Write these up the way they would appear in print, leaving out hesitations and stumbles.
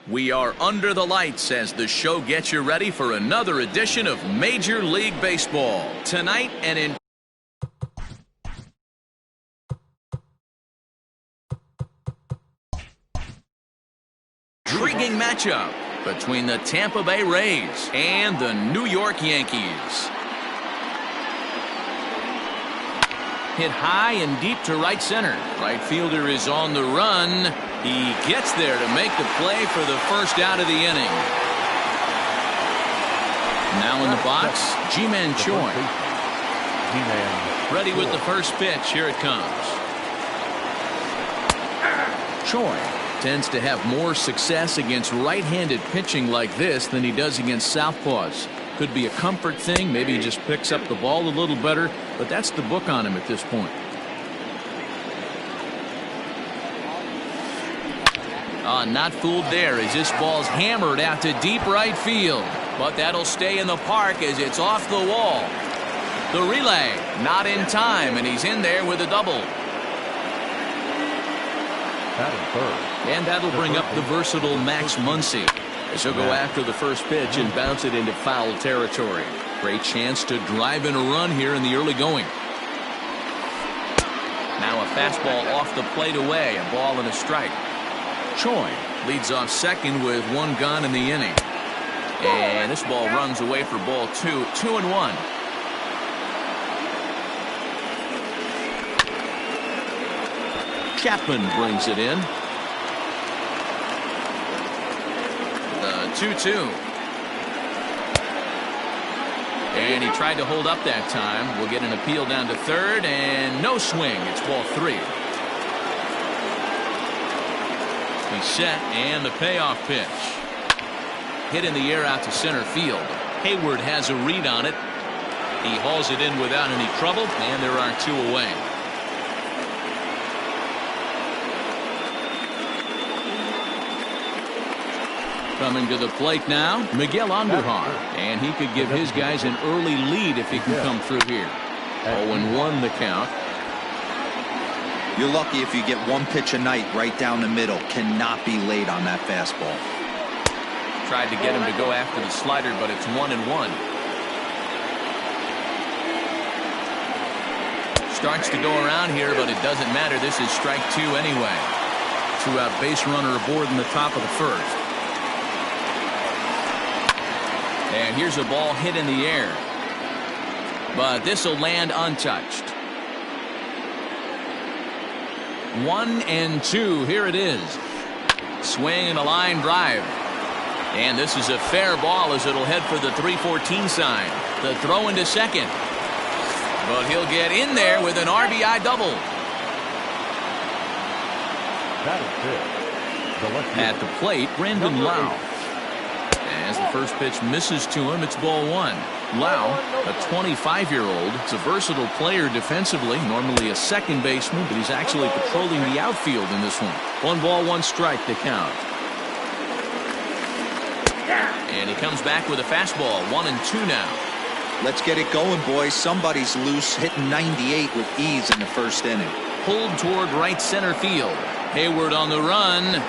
We are under the lights as the show gets you ready for another edition of Major League Baseball. Tonight and in intriguing matchup between the Tampa Bay Rays and the New York Yankees. Hit high and deep to right center. Right fielder is on the run. He gets there to make the play for the first out of the inning. Now in the box, Ji-Man Choi. Ready with the first pitch. Here it comes. Choi tends to have more success against right-handed pitching like this than he does against southpaws. Could be a comfort thing. Maybe he just picks up the ball a little better, but that's the book on him at this point. Not fooled there as this ball's hammered out to deep right field, but that'll stay in the park as it's off the wall. The relay not in time, and he's in there with a double. And that'll bring up the versatile Max Muncy as he'll go after the first pitch and bounce it into foul territory. Great chance to drive in a run here in the early going. Now a fastball off the plate away, a ball and a strike. Choi leads off second with one gone in the inning. And this ball runs away for ball two. 2-1. Chapman brings it in. The 2-2. And he tried to hold up that time. We'll get an appeal down to third, and no swing. It's ball three. He's set, and the payoff pitch. Hit in the air out to center field. Hayward has a read on it. He hauls it in without any trouble, and there are two away. Coming to the plate now, Miguel Andujar, and he could give his guys an early lead if he can come through here. 0-1 the count. You're lucky if you get one pitch a night right down the middle. Cannot be late on that fastball. Tried to get him to go after the slider, but it's 1-1. Starts to go around here, but it doesn't matter. This is strike two anyway. Two-out base runner aboard in the top of the first. And here's a ball hit in the air. But this will land untouched. 1-2. Here it is. Swing and a line drive. And this is a fair ball as it'll head for the 3-14 sign. The throw into second. But he'll get in there with an RBI double. At the plate, Brandon Lau. As the first pitch misses to him, it's ball one. Lau, a 25-year-old, is a versatile player defensively, normally a second baseman, but he's actually patrolling the outfield in this one. 1-1 strike to count. And he comes back with a fastball. 1-2 now. Let's get it going, boys. Somebody's loose, hitting 98 with ease in the first inning. Pulled toward right center field. Hayward on the run.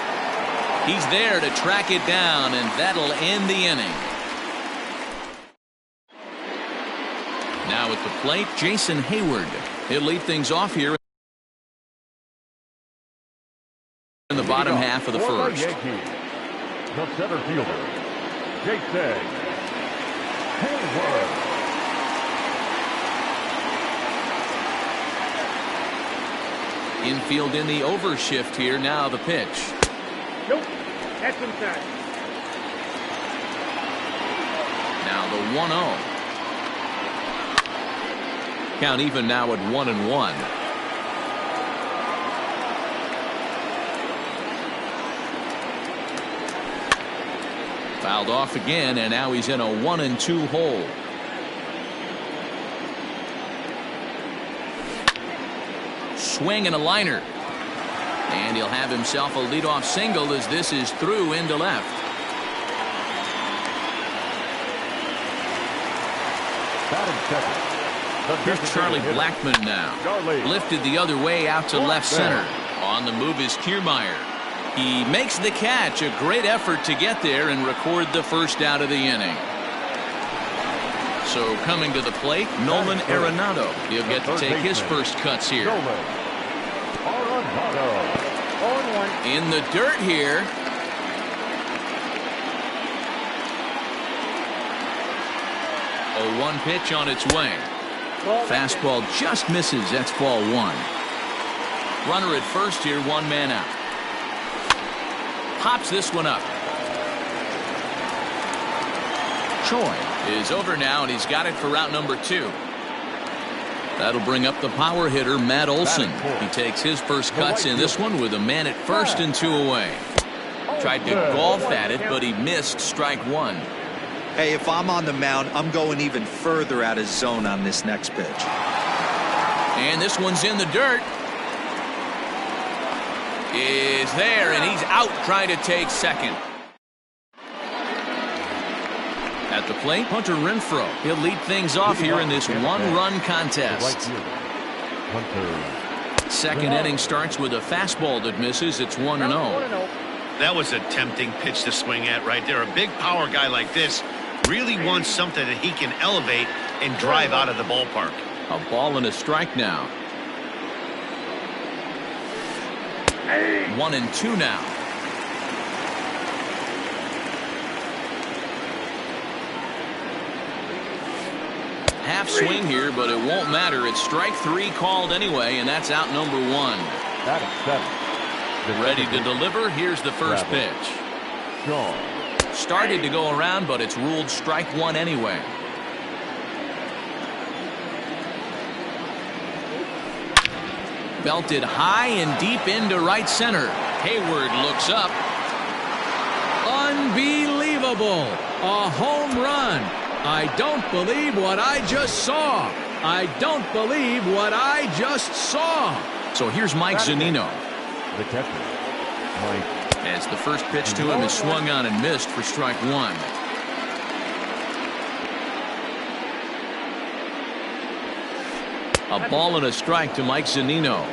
He's there to track it down, and that'll end the inning. Now at the plate, Jason Hayward. He'll lead things off here in the bottom half of the first. The center fielder, Jason Hayward. Infield in the overshift here. Now the pitch. Nope, that's inside. Now the 1-0. Count even now at 1-1. Fouled off again, and now he's in a 1-2 hole. Swing and a liner. And he'll have himself a leadoff single as this is through into left. Here's Charlie Blackmon now. Lifted the other way out to left center. On the move is Kiermaier. He makes the catch. A great effort to get there and record the first out of the inning. So coming to the plate, Nolan Arenado. He'll get to take his first cuts here. In the dirt here. A 1 pitch on its way. Fastball just misses. That's ball 1. Runner at first here, 1 man out. Pops this one up. Choi is over now, and he's got it for out number 2. That'll bring up the power hitter, Matt Olson. He takes his first cuts in this one with a man at first and 2 away. Tried to golf at it, but he missed strike 1. Hey, if I'm on the mound, I'm going even further out of zone on this next pitch. And this one's in the dirt. Is there, and he's out trying to take second. At the plate, Hunter Renfroe. He'll lead things off here in this 1-run contest. Second inning starts with a fastball that misses. It's 1-0. That was a tempting pitch to swing at right there. A big power guy like this really wants something that he can elevate and drive out of the ballpark. A ball and a strike now. 1-2 now. Half swing here, but it won't matter. It's strike 3 called anyway, and that's out number 1. That is 7. Ready to deliver. Here's the first pitch. Started to go around, but it's ruled strike 1 anyway. Belted high and deep into right center. Hayward looks up. Unbelievable. A home run. I don't believe what I just saw. I don't believe what I just saw. So here's Mike Zunino. The catcher, Mike. As the first pitch to him is swung on and missed for strike 1. A ball and a strike to Mike Zunino.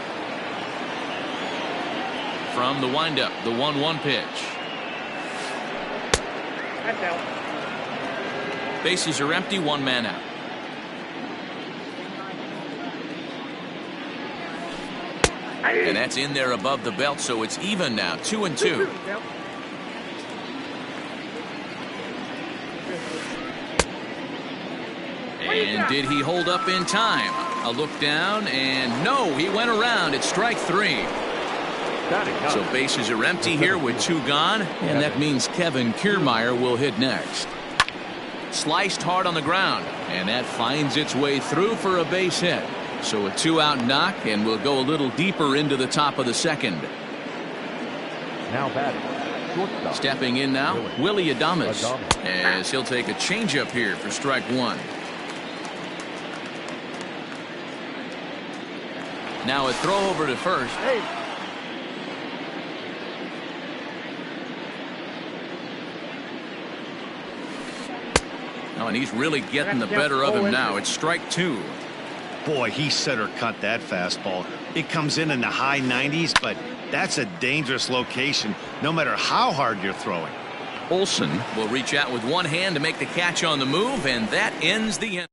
From the windup, the 1-1 pitch. That's out. Bases are empty, 1 man out. And that's in there above the belt, so it's even now, 2-2. And did he hold up in time? A look down, and no, he went around. It's strike 3. So bases are empty here with 2 gone, and that means Kevin Kiermaier will hit next. Sliced hard on the ground, and that finds its way through for a base hit. So a 2-out knock, and we'll go a little deeper into the top of the second. Now batting. Shortstop. Stepping in now, Willie Adames, as he'll take a changeup here for strike 1. Now a throw over to first. Hey. Oh, and he's really getting the better of him now. It's strike 2. Boy, he center cut that fastball. It comes in the high 90s, but that's a dangerous location no matter how hard you're throwing. Olson will reach out with one hand to make the catch on the move, and that ends the inning.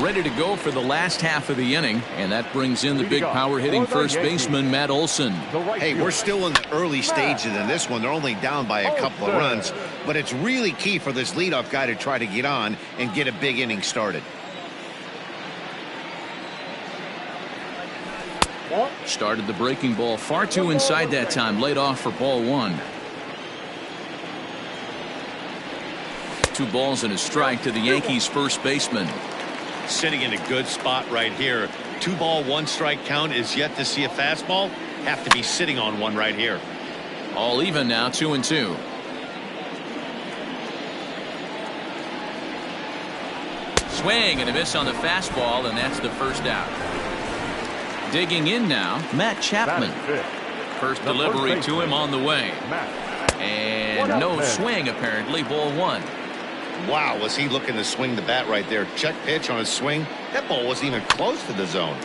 Ready to go for the last half of the inning, and that brings in the big power hitting first baseman Matt Olson. Hey, we're still in the early stages in this one. They're only down by a couple of runs, but it's really key for this leadoff guy to try to get on and get a big inning started. Started the breaking ball far too inside that time, laid off for ball 1. 2 balls and a strike to the Yankees first baseman. Sitting in a good spot right here. 2 ball, 1 strike count is yet to see a fastball. Have to be sitting on one right here. All even now, 2-2. Swing and a miss on the fastball, and that's the first out. Digging in now, Matt Chapman. First delivery to him on the way. And no swing apparently, ball 1. Wow, was he looking to swing the bat right there. Check pitch on his swing. That ball wasn't even close to the zone.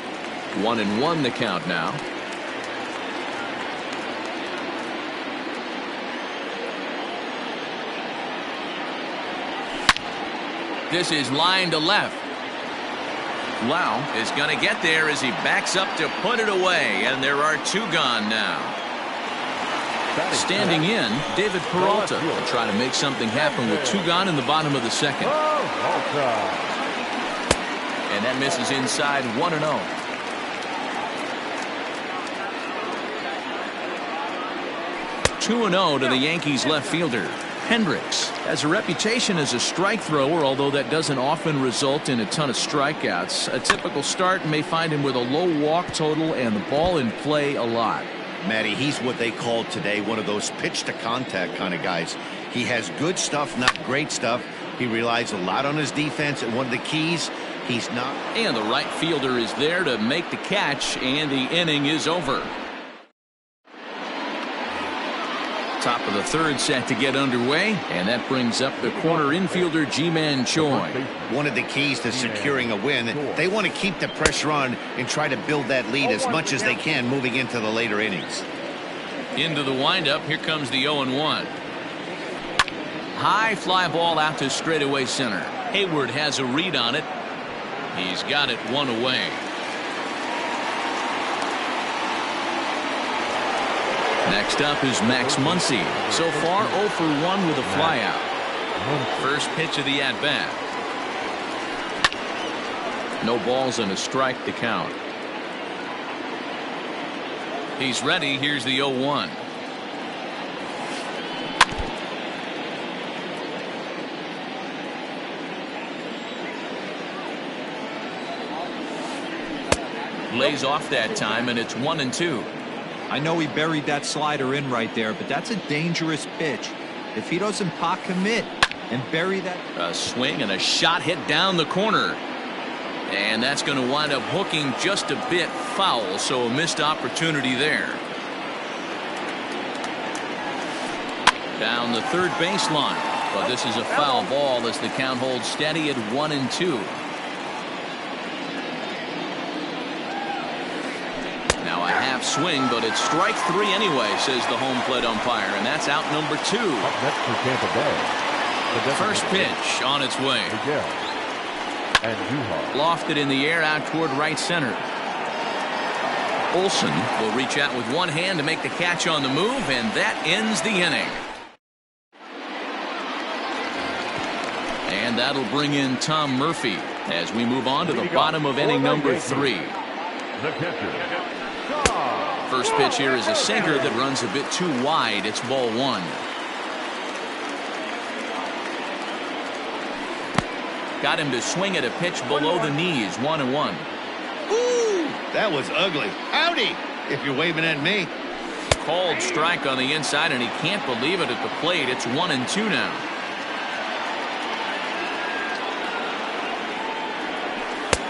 1-1 the count now. This is line to left. Lau is going to get there as he backs up to put it away, and there are two gone now. Standing in, David Peralta will try to make something happen with two gone in the bottom of the second. And that misses inside 1-0. Two 2-0 to the Yankees left fielder. Hendricks has a reputation as a strike thrower, although that doesn't often result in a ton of strikeouts. A typical start may find him with a low walk total and the ball in play a lot. Matty, he's what they call today one of those pitch to contact kind of guys. He has good stuff, not great stuff. He relies a lot on his defense, and one of the keys, he's not. And the right fielder is there to make the catch, and the inning is over. Top of the third set to get underway, and that brings up the corner infielder Ji-Man Choi. One of the keys to securing a win, they want to keep the pressure on and try to build that lead as much as they can moving into the later innings. Into the windup, here comes the 0-1. High fly ball out to straightaway center. Hayward has a read on it. He's got it one away. Next up is Max Muncy. So far 0 for 1 with a flyout. First pitch of the at-bat. No balls and a strike to count. He's ready. Here's the 0-1. Lays off that time, and it's 1-2. I know he buried that slider in right there, but that's a dangerous pitch. If he doesn't pot commit and bury that. A swing and a shot hit down the corner. And that's going to wind up hooking just a bit foul, so a missed opportunity there. Down the third baseline. But this is a foul ball as the count holds steady at 1-2. Now a half swing, but it's strike three anyway, says the home plate umpire, and that's out number 2. Up next for Tampa Bay. First pitch on its way. And Lofted in the air out toward right center. Olsen will reach out with one hand to make the catch on the move, and that ends the inning. And that'll bring in Tom Murphy as we move on to the bottom of inning number 3. the catcher. First pitch here is a sinker that runs a bit too wide. It's ball 1. Got him to swing at a pitch below the knees. 1-1. Ooh, that was ugly. Howdy, if you're waving at me. Called strike on the inside, and he can't believe it at the plate. It's 1-2 now.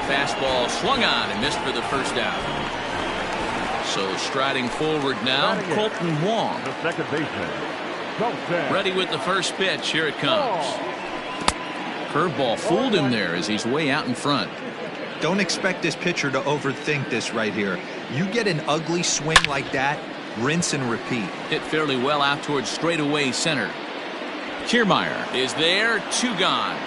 Fastball swung on and missed for the first out. So striding forward now, Colton Wong. The second baseman. Ready with the first pitch. Here it comes. Curveball fooled him there as he's way out in front. Don't expect this pitcher to overthink this right here. You get an ugly swing like that, rinse and repeat. Hit fairly well out towards straightaway center. Kiermaier is there. 2 gone.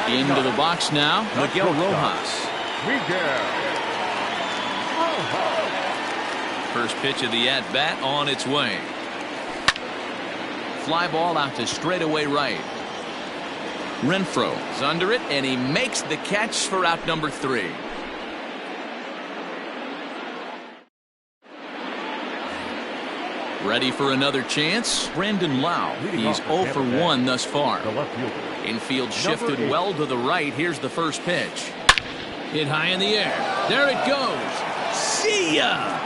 Into the box now, Miguel Rojas. First pitch of the at-bat on its way. Fly ball out to straightaway right. Renfroe is under it, and he makes the catch for out number 3. Ready for another chance? Brandon Lau. He's 0 for 1 thus far. Infield shifted well to the right. Here's the first pitch. Hit high in the air. There it goes. See ya!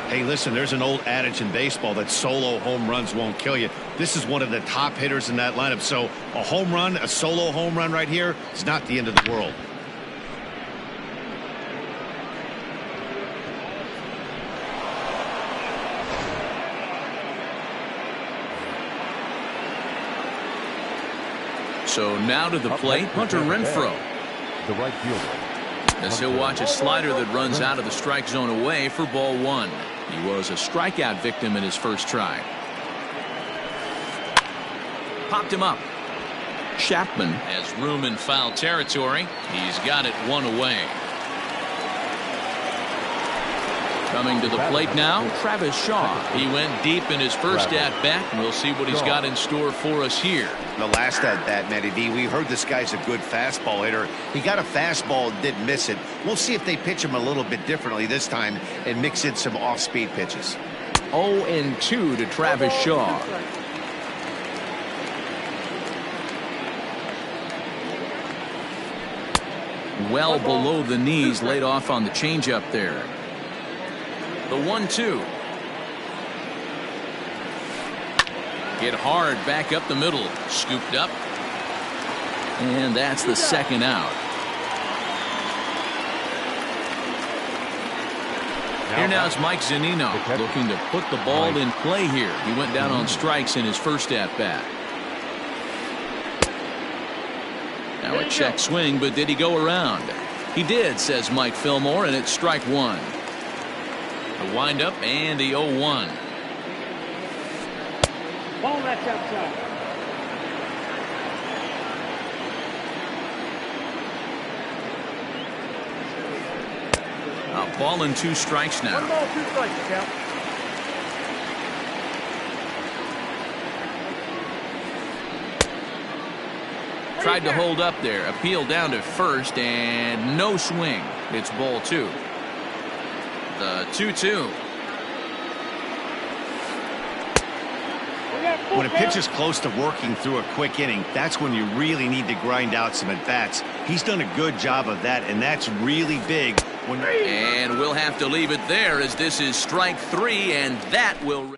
Hey, listen, there's an old adage in baseball that solo home runs won't kill you. This is one of the top hitters in that lineup. So a home run, a solo home run right here is not the end of the world. So now to the plate, Hunter Renfroe. The right fielder. As he'll watch a slider that runs out of the strike zone away for ball one. He was a strikeout victim in his first try. Popped him up. Chapman has room in foul territory. He's got it one away. Coming to the plate now, Travis Shaw. He went deep in his first at-bat, and we'll see what he's got in store for us here. The last at-bat, Matty D, we heard this guy's a good fastball hitter. He got a fastball and didn't miss it. We'll see if they pitch him a little bit differently this time and mix in some off-speed pitches. 0-2 to Travis Shaw. Well below the knees, laid off on the changeup there. The 1-2. Hit hard back up the middle. Scooped up. And that's the second out. Here now is Mike Zunino looking to put the ball in play here. He went down on strikes in his first at-bat. Now a check swing, but did he go around? He did, says Mike Fillmore, and it's strike one. The windup and the 0-1. Ball that's outside. A ball and 2 strikes now. 1 ball, 2 strikes, count. Tried to hold up there. Appeal down to first and no swing. It's ball 2. The 2-2. When a pitch is close to working through a quick inning, that's when you really need to grind out some at-bats. He's done a good job of that, and that's really big. And we'll have to leave it there as this is strike 3, and that will...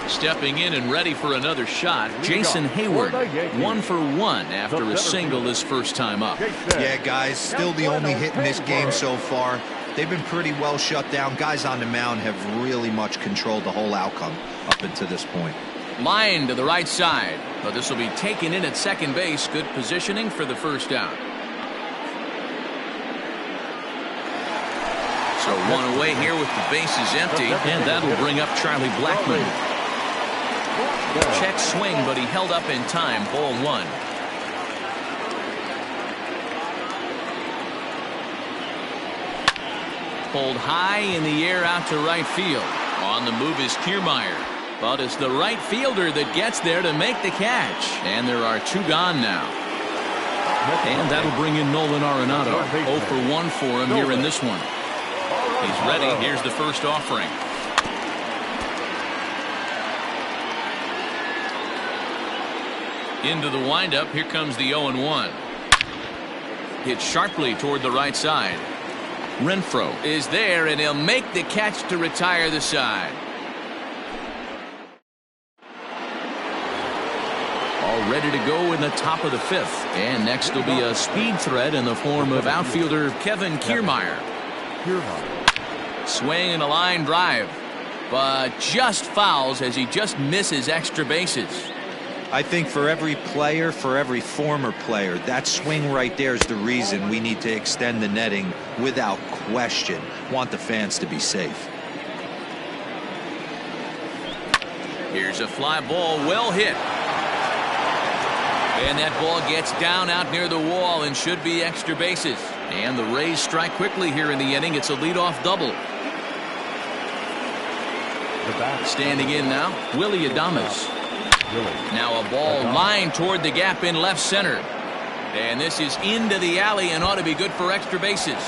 Stepping in and ready for another shot, Jason Hayward. 1 for 1 after a single his first time up. Yeah, guys, still the only hit in this game so far. They've been pretty well shut down. Guys on the mound have really much controlled the whole outcome up until this point. Line to the right side, but this will be taken in at second base. Good positioning for the first out. So 1 away here with the bases empty, and that'll bring up Charlie Blackmon. Check swing, but he held up in time. Ball 1. Pulled high in the air out to right field. On the move is Kiermaier, but it's the right fielder that gets there to make the catch. And there are 2 gone now. And that'll bring in Nolan Arenado. 0 for 1 for him here in this one. He's ready. Here's the first offering. Into the windup. Here comes the 0-1. Hit sharply toward the right side. Renfroe is there, and he'll make the catch to retire the side. All ready to go in the top of the 5th. And next will be a speed threat in the form of outfielder Kevin Kiermaier. Swing and a line drive, but just fouls as he just misses extra bases. I think for every player, for every former player, that swing right there is the reason we need to extend the netting without question. Want the fans to be safe. Here's a fly ball, well hit. And that ball gets down out near the wall and should be extra bases. And the Rays strike quickly here in the inning. It's a leadoff double. Standing in now, Willie Adames. Now a ball lined toward the gap in left center. And this is into the alley and ought to be good for extra bases.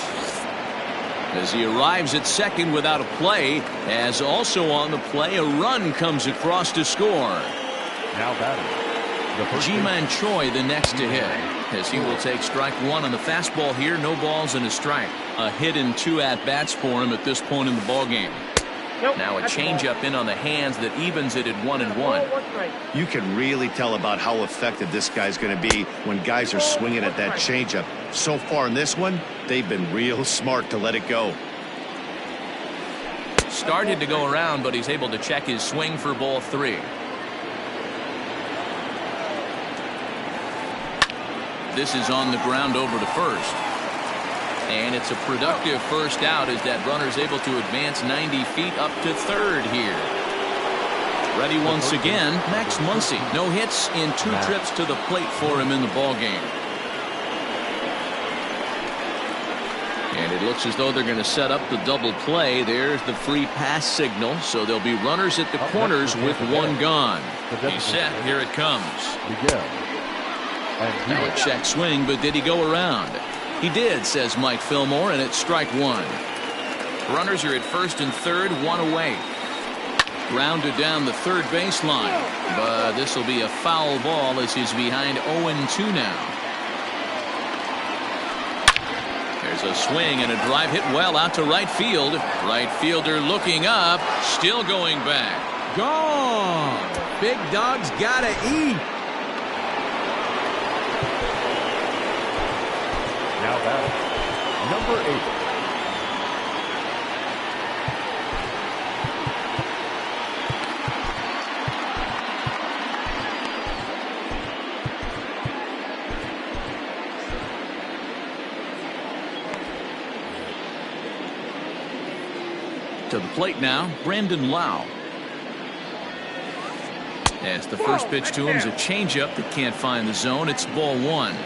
As he arrives at second without a play, as also on the play, a run comes across to score. Now batting. Ji-Man Choi the next to hit, as he will take strike 1 on the fastball here. No balls and a strike. A hit and 2 at-bats for him at this point in the ballgame. Now a changeup in on the hands that evens it at 1-1. You can really tell about how effective this guy's going to be when guys are swinging at that changeup. So far in this one, they've been real smart to let it go. Started to go around, but he's able to check his swing for ball 3. This is on the ground over to first. And it's a productive first out as that runner's able to advance 90 feet up to third here. Ready once again, Max Muncy. No hits in 2 trips to the plate for him in the ballgame. And it looks as though they're going to set up the double play. There's the free pass signal. So there'll be runners at the corners with 1 gone. He's set. Here it comes. Now a check swing, but did he go around? He did, says Mike Fillmore, and it's strike 1. Runners are at first and third, 1 away. Grounded down the third baseline. But this will be a foul ball as he's behind 0-2 now. There's a swing and a drive hit well out to right field. Right fielder looking up, still going back. Gone. Big dog's gotta eat. Now batting, number 8. To the plate now, Brandon Lau. As the first pitch to him is a changeup that can't find the zone. It's ball 1.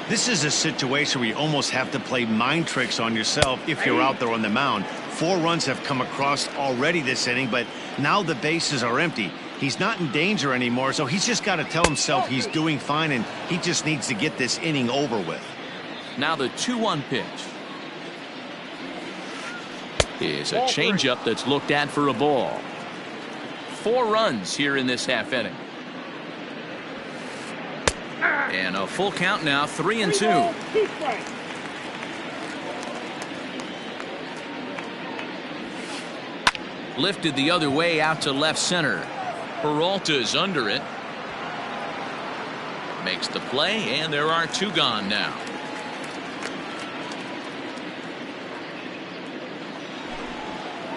This is a situation where you almost have to play mind tricks on yourself if you're out there on the mound. 4 runs have come across already this inning, but now the bases are empty. He's not in danger anymore, so he's just got to tell himself he's doing fine, and he just needs to get this inning over with. Now the 2-1 pitch. Is a changeup that's looked at for a ball. 4 runs here in this half inning. And a full count now, 3-2. Lifted the other way out to left center. Peralta's under it. Makes the play, and there are 2 gone now.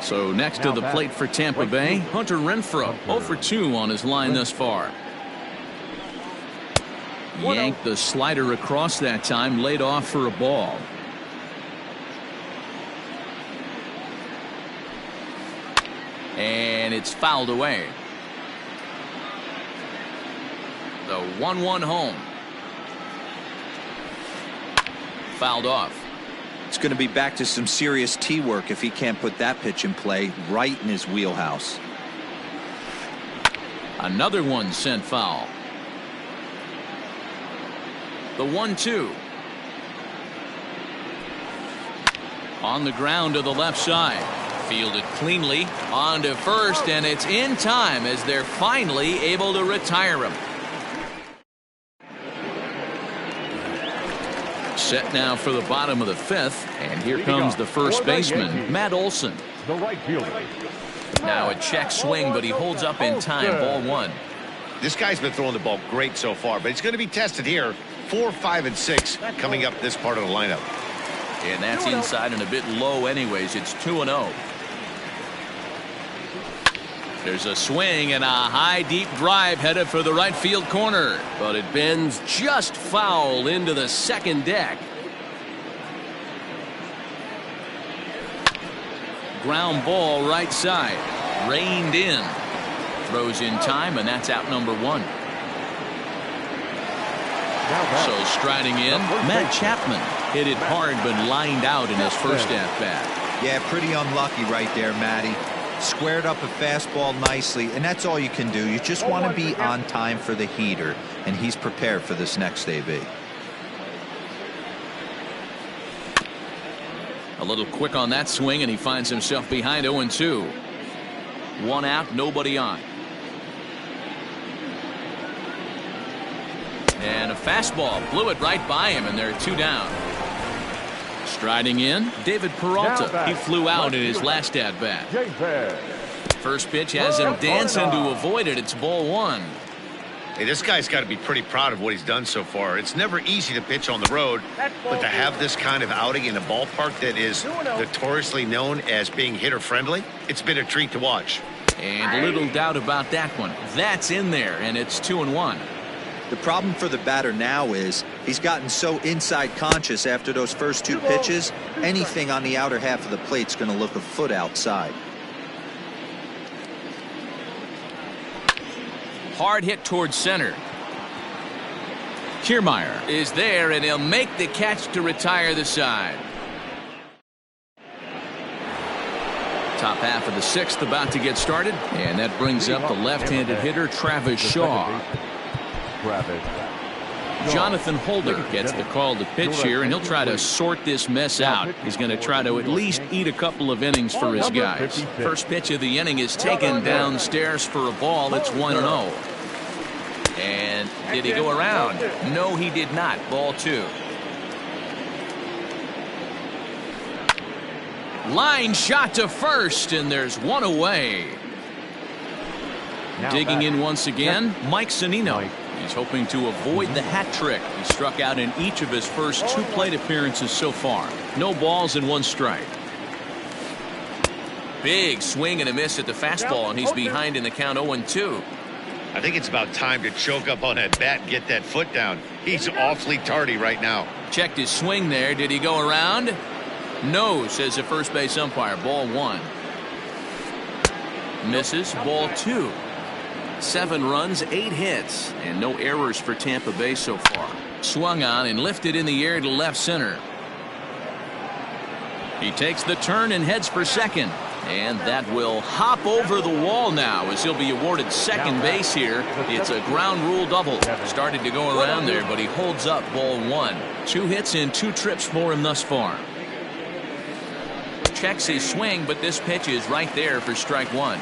So next to the plate for Tampa Bay, Hunter Renfroe, 0 for 2 on his line thus far. Yanked the slider across that time, laid off for a ball. And it's fouled away. The 1-1 home. Fouled off. It's going to be back to some serious tee work if he can't put that pitch in play right in his wheelhouse. Another one sent foul. The 1-2. On the ground to the left side. Fielded cleanly on to first, and it's in time as they're finally able to retire him. Set now for the bottom of the 5th, and here comes the first baseman, Matt Olson. The right fielder. Now a check swing, but he holds up in time. Ball 1. This guy's been throwing the ball great so far, but he's going to be tested here. 4, 5, and 6 coming up this part of the lineup. And that's inside and a bit low anyways. It's 2-0. There's a swing and a high deep drive headed for the right field corner, but it bends just foul into the second deck. Ground ball right side, reined in, throws in time, and that's out number 1. So striding in, Matt Chapman hit it hard but lined out in his first at bat. Yeah, pretty unlucky right there, Matty. Squared up a fastball nicely, and that's all you can do. You just want to be on time for the heater, and he's prepared for this next AB. A little quick on that swing, and he finds himself behind 0-2. 1 out, nobody on. And a fastball blew it right by him, and there are 2 down. Striding in, David Peralta. He flew out in his last at bat. First pitch has him dancing to avoid it. It's ball 1. Hey, this guy's got to be pretty proud of what he's done so far. It's never easy to pitch on the road, but to have this kind of outing in a ballpark that is notoriously known as being hitter friendly, it's been a treat to watch. And little doubt about that one. That's in there, and it's 2-1. The problem for the batter now is he's gotten so inside conscious after those first two pitches, anything on the outer half of the plate's going to look a foot outside. Hard hit towards center. Kiermaier is there, and he'll make the catch to retire the side. Top half of the sixth about to get started, and that brings up the left-handed hitter Travis Shaw. Jonathan Holder gets the call to pitch here, and he'll try to sort this mess out. He's going to try to at least eat a couple of innings for his guys. First pitch of the inning is taken downstairs for a ball. It's 1-0. And did he go around? No, he did not. Ball 2. Line shot to first, and there's one away. Digging in once again, Mike Zunino. He's hoping to avoid the hat trick. He struck out in each of his first 2 plate appearances so far. No balls and 1 strike. Big swing and a miss at the fastball, and he's behind in the count 0-2. I think it's about time to choke up on that bat and get that foot down. He's awfully tardy right now. Checked his swing there. Did he go around? No, says the first base umpire. Ball 1. Misses. Ball 2. 7 runs, 8 hits, and no errors for Tampa Bay so far. Swung on and lifted in the air to left center. He takes the turn and heads for second. And that will hop over the wall now as he'll be awarded second base here. It's a ground rule double. Started to go around there, but he holds up. Ball 1. 2 hits and 2 trips for him thus far. Checks his swing, but this pitch is right there for strike 1.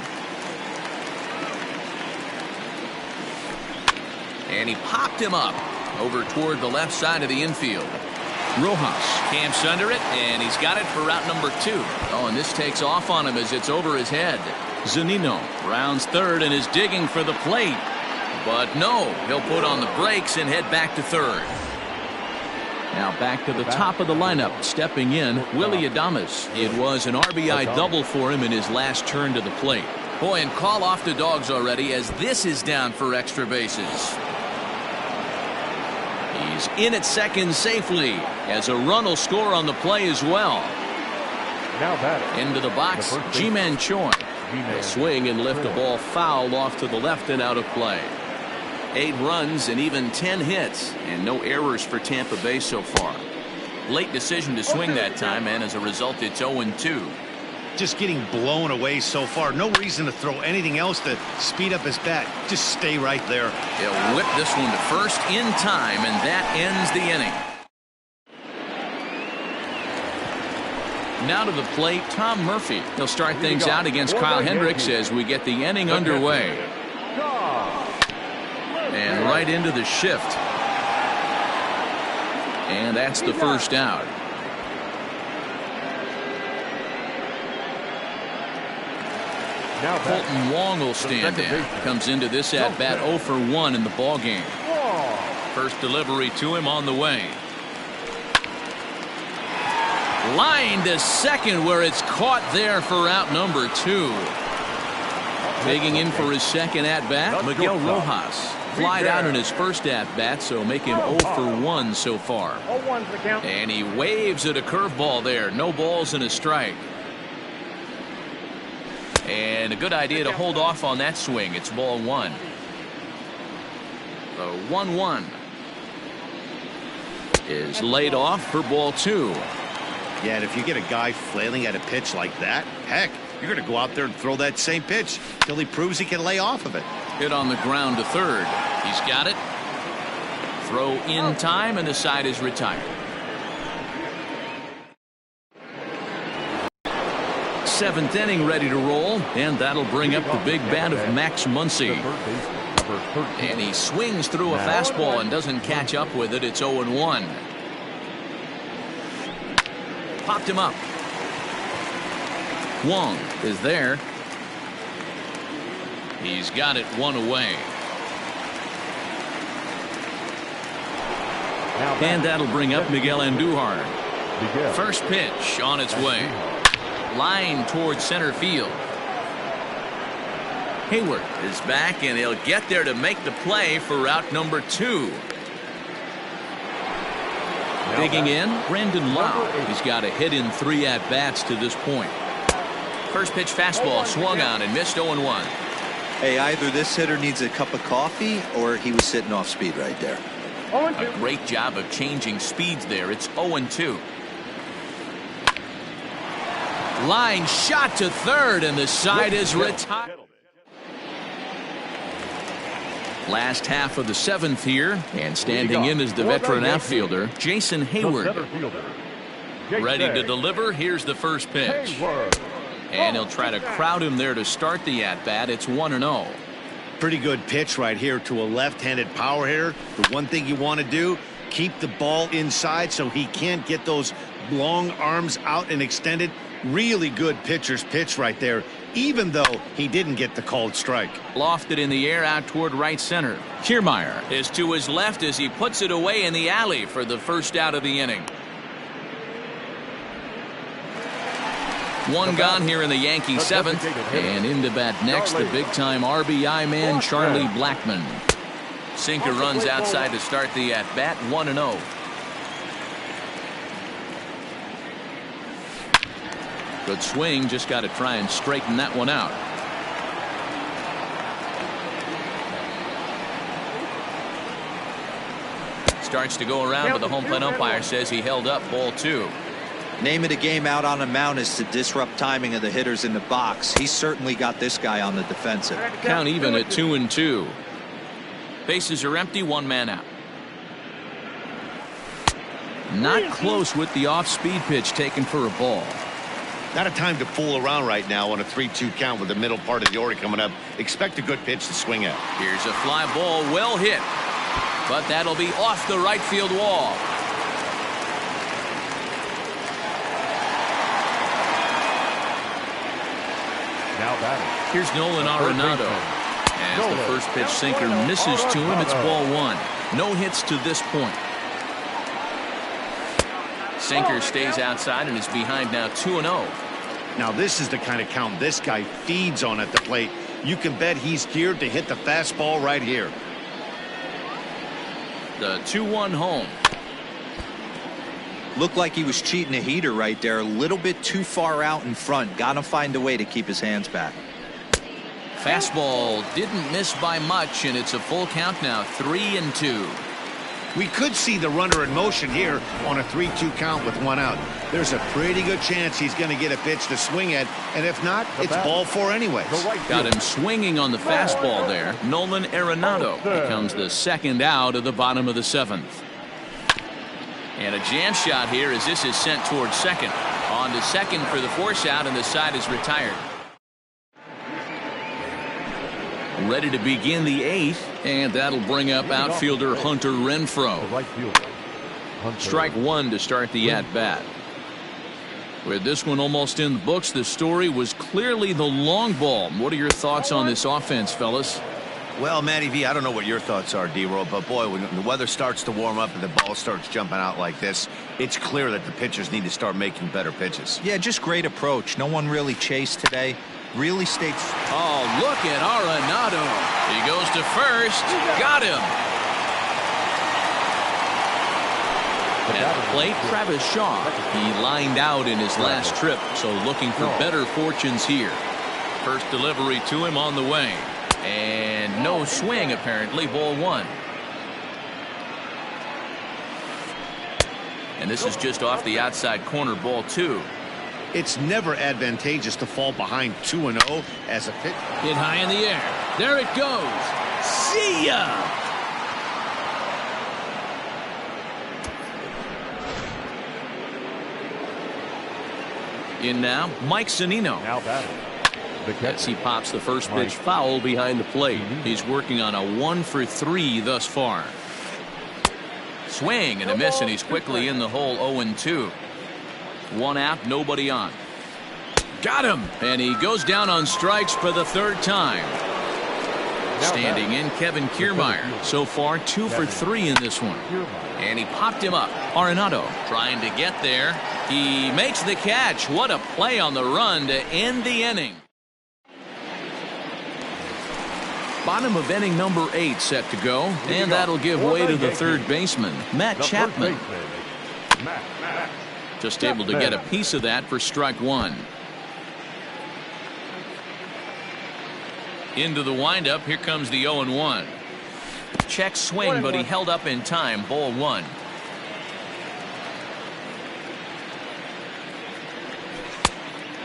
And he popped him up over toward the left side of the infield. Rojas camps under it, and he's got it for route number 2. Oh, and this takes off on him as it's over his head. Zunino rounds third and is digging for the plate. But no, he'll put on the brakes and head back to third. Now back to the top of the lineup. Stepping in, Willy Adames. It was an RBI double for him in his last turn to the plate. Boy, and call off the dogs already as this is down for extra bases. He's in at second safely as a run will score on the play as well. Into the box, Ji-Man Choi. A swing and lift the ball foul off to the left and out of play. 8 runs and even 10 hits and no errors for Tampa Bay so far. Late decision to swing that time, and as a result it's 0-2. Just getting blown away so far. No reason to throw anything else to speed up his bat. Just stay right there. He'll whip this one to first in time, and that ends the inning. Now to the plate, Tom Murphy. He'll start things out against Kyle Hendricks as we get the inning underway. And right into the shift. And that's the first out. Colton Wong will stand in. Comes into this at-bat 0 for 1 in the ballgame. First delivery to him on the way. Line to second where it's caught there for out number 2. Digging in for his second at-bat, Miguel Rojas. Flied out in his first at-bat, so make him 0 for 1 so far. And he waves at a curveball there. No balls and a strike. And a good idea to hold off on that swing. It's ball 1. The 1-1 is laid off for ball 2. Yeah, and if you get a guy flailing at a pitch like that, heck, you're going to go out there and throw that same pitch till he proves he can lay off of it. Hit on the ground to third. He's got it. Throw in time, and the side is retired. 7th inning ready to roll, and that'll bring up the big bat of Max Muncy. And he swings through a fastball and doesn't catch up with it. It's 0-1. Popped him up. Wong is there. He's got it 1 away. And that'll bring up Miguel Andujar. First pitch on its way. Line towards center field. Hayward is back, and he'll get there to make the play for out number 2. Digging in, Brandon Lau. He's got a hit in 3 at-bats to this point. First pitch fastball swung on and missed 0-1. Hey, either this hitter needs a cup of coffee or he was sitting off speed right there. A great job of changing speeds there. It's 0-2. Line shot to third, and the side is retired. Last half of the 7th here, and standing in is the veteran outfielder, Jason Hayward. Ready to deliver. Here's the first pitch. And he'll try to crowd him there to start the at-bat. It's 1-0. Pretty good pitch right here to a left-handed power hitter. The one thing you want to do, keep the ball inside so he can't get those long arms out and extended. Really good pitcher's pitch right there, even though he didn't get the called strike. Lofted in the air out toward right center. Kiermaier is to his left as he puts it away in the alley for the first out of the inning. One gone here in the Yankee 7th, and into bat next, the big-time RBI man, Charlie Blackmon. Sinker runs outside to start the at-bat, 1-0. Good swing, just got to try and straighten that one out. Starts to go around, but the home plate umpire says he held up, ball 2. Name of the game out on a mound is to disrupt timing of the hitters in the box. He's certainly got this guy on the defensive. Count even at 2-2. Bases are empty, 1 man out. Not close with the off-speed pitch taken for a ball. Not a time to fool around right now on a 3-2 count with the middle part of the order coming up. Expect a good pitch to swing at. Here's a fly ball, well hit. But that'll be off the right field wall. Now batting. Here's Nolan Arenado. As the first pitch sinker misses to him, it's ball 1. No hits to this point. Sinker stays outside and is behind now 2-0. Now this is the kind of count this guy feeds on at the plate. You can bet he's geared to hit the fastball right here. The 2-1 home. Looked like he was cheating a heater right there. A little bit too far out in front. Got to find a way to keep his hands back. Fastball didn't miss by much, and it's a full count now, 3-2. We could see the runner in motion here on a 3-2 count with 1 out. There's a pretty good chance he's going to get a pitch to swing at, and if not, it's ball 4 anyways. Got him swinging on the fastball there. Nolan Arenado becomes the second out of the bottom of the 7th. And a jam shot here as this is sent towards second. On to second for the force out, and the side is retired. Ready to begin the 8th, and that'll bring up outfielder Hunter Renfroe. Strike 1 to start the at-bat. With this one almost in the books, the story was clearly the long ball. What are your thoughts on this offense, fellas? Well, Matty V, I don't know what your thoughts are, D-Roll, but boy, when the weather starts to warm up and the ball starts jumping out like this, it's clear that the pitchers need to start making better pitches. Yeah, just great approach. No one really chased today. Really stayed. Oh, look at Arenado. He goes to first. Got him. At the plate, Travis Shaw. He lined out in his last trip, so looking for better fortunes here. First delivery to him on the way. And no swing, apparently, ball 1. And this is just off the outside corner, ball 2. It's never advantageous to fall behind 2-0 as a pitch. Hit high in the air. There it goes. See ya! In now, Mike Zunino. Now batting. As he pops the first pitch foul behind the plate. He's working on a 1-for-3 thus far. Swing and a miss, and he's quickly in the hole, 0-2. 1 out, nobody on. Got him! And he goes down on strikes for the 3rd time. Standing in, Kevin Kiermaier. So far, 2 for 3 in this one. And he popped him up. Arenado trying to get there. He makes the catch. What a play on the run to end the inning. Bottom of inning number 8 set to go, and that'll give way to the third baseman, Matt Chapman. Just able to get a piece of that for strike 1. Into the windup, here comes the 0-1. Check swing, but he held up in time. Ball 1.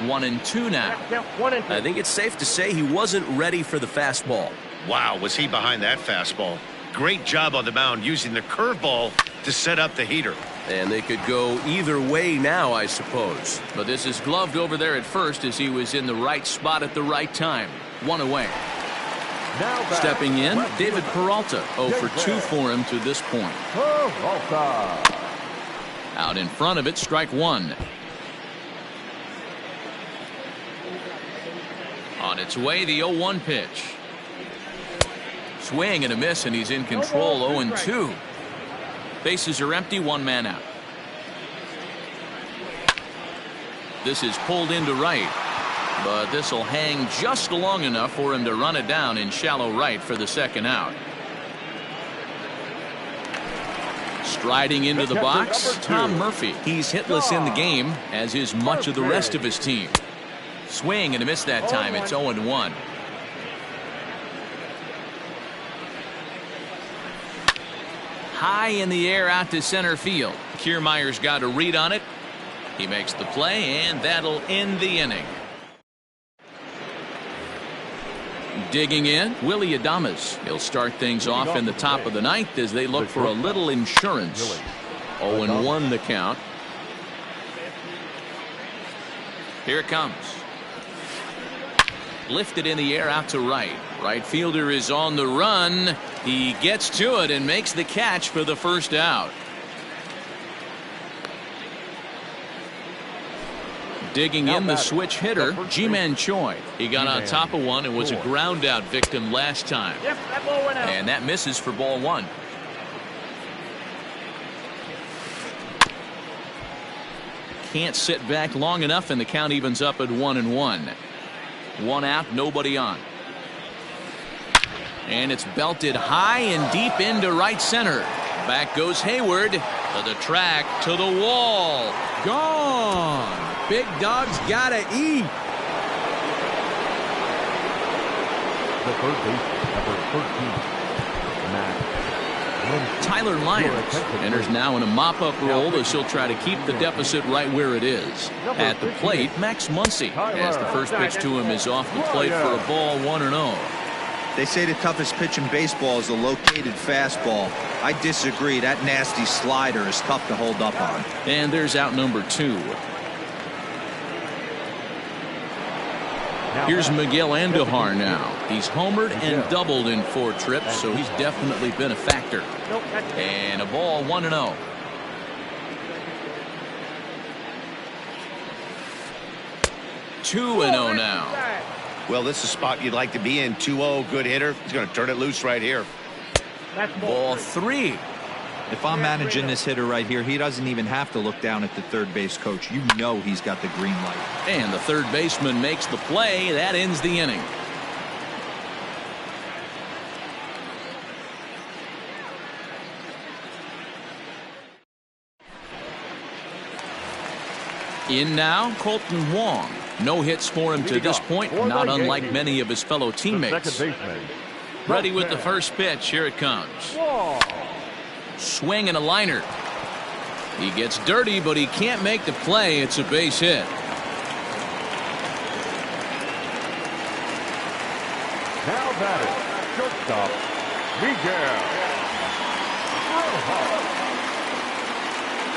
One and two now. I think it's safe to say he wasn't ready for the fastball. Wow, was he behind that fastball? Great job on the mound using the curveball to set up the heater. And they could go either way now, I suppose. But this is gloved over there at first as he was in the right spot at the right time. 1 away. Stepping in, David Peralta. 0 for 2 for him to this point. Out in front of it, strike 1. On its way, the 0-1 pitch. Swing and a miss, and he's in control. 0-2. Bases are empty, 1 man out. This is pulled into right, but this will hang just long enough for him to run it down in shallow right for the second out. Striding into the box, Tom Murphy. He's hitless in the game, as is much of the rest of his team. Swing and a miss that time. It's 0-1. High in the air out to center field. Kiermaier's got a read on it. He makes the play, and that'll end the inning. Digging in, Willie Adames. He'll start things off in the top of the ninth as they look for a little insurance. 0-1 the count. Here it comes. Lifted in the air out to right. Right fielder is on the run. He gets to it and makes the catch for the first out. Digging in, the switch hitter, Ji-Man Choi. He got on top of one and was a ground out victim last time. And that misses for ball 1. Can't sit back long enough, and the count evens up at 1-1. 1 out, nobody on. And it's belted high and deep into right center. Back goes Hayward to the track, to the wall. Gone. Big dog's gotta eat. The third baseman, number 13, Matt. Tyler Lyons enters now in a mop-up role as he'll try to keep the deficit right where it is. At the plate, Max Muncy, as the first pitch to him is off the plate for a ball, 1-0. They say the toughest pitch in baseball is a located fastball. I disagree. That nasty slider is tough to hold up on. And there's out number 2. Here's Miguel Andujar now. He's homered and doubled in 4 trips, so he's definitely been a factor. And a ball, 1-0. Two and 0 now. Well, this is a spot you'd like to be in. 2-0, good hitter. He's going to turn it loose right here. Ball 3. If I'm managing this hitter right here, he doesn't even have to look down at the third base coach. You know he's got the green light. And the third baseman makes the play. That ends the inning. In now, Colton Wong. No hits for him to this point, not unlike many of his fellow teammates. Ready with the first pitch. Here it comes. Swing and a liner. He gets dirty, but he can't make the play. It's a base hit. Now batting, shortstop, Miguel.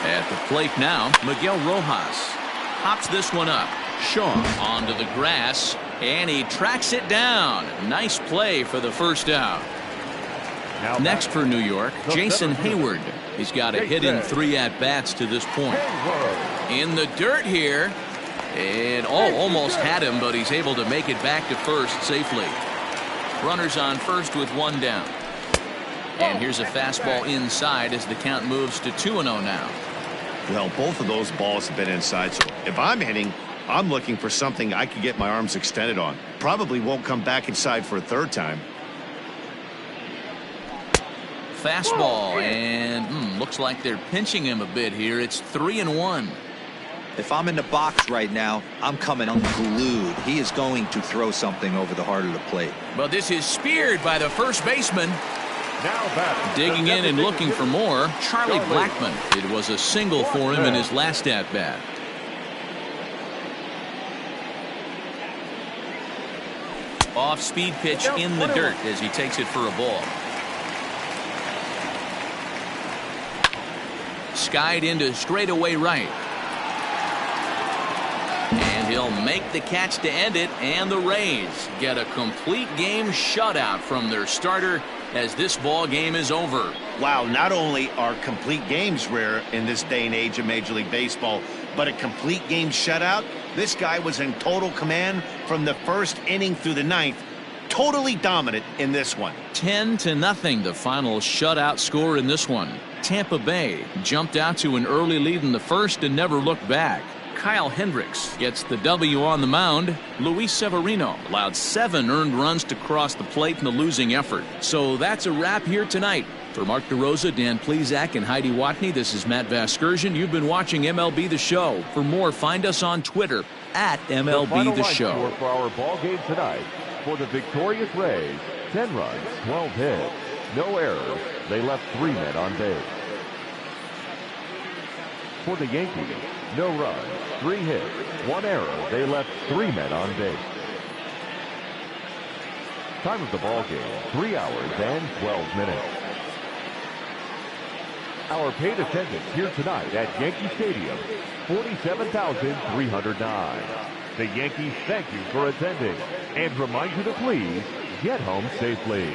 At the plate now, Miguel Rojas hops this one up. Shaw onto the grass, and he tracks it down. Nice play for the first out. Next for New York, Jason Hayward. He's got a hit in 3 at-bats to this point. In the dirt here, and almost had him, but he's able to make it back to first safely. Runners on first with 1 down. And here's a fastball inside as the count moves to 2-0 now. Well, both of those balls have been inside, so if I'm hitting, I'm looking for something I can get my arms extended on. Probably won't come back inside for a third time. fastball, and looks like they're pinching him a bit here. It's 3-1. If I'm in the box right now, I'm coming unglued. He is going to throw something over the heart of the plate. But this is speared by the first baseman. Now batting. Digging in and looking for more, Charlie Blackmon. It was a single for him in his last at-bat. Off-speed pitch in the dirt as he takes it for a ball. Skied into straightaway right. And he'll make the catch to end it, and the Rays get a complete game shutout from their starter as this ball game is over. Wow, not only are complete games rare in this day and age of Major League Baseball, but a complete game shutout. This guy was in total command from the first inning through the ninth. Totally dominant in this one. 10-0, the final shutout score in this one. Tampa Bay jumped out to an early lead in the first and never looked back. Kyle Hendricks gets the W on the mound. Luis Severino allowed 7 earned runs to cross the plate in the losing effort. So that's a wrap here tonight. For Mark DeRosa, Dan Plesac, and Heidi Watney, this is Matt Vasgersian. You've been watching MLB The Show. For more, find us on Twitter at MLB The Show. For our ball game tonight, for the victorious Rays, 10 runs, 12 hits, no errors. They left 3 men on base. For the Yankees, no runs, 3 hits, 1 error. They left 3 men on base. Time of the ball game, 3 hours and 12 minutes. Our paid attendance here tonight at Yankee Stadium, 47,309. The Yankees thank you for attending and remind you to please get home safely.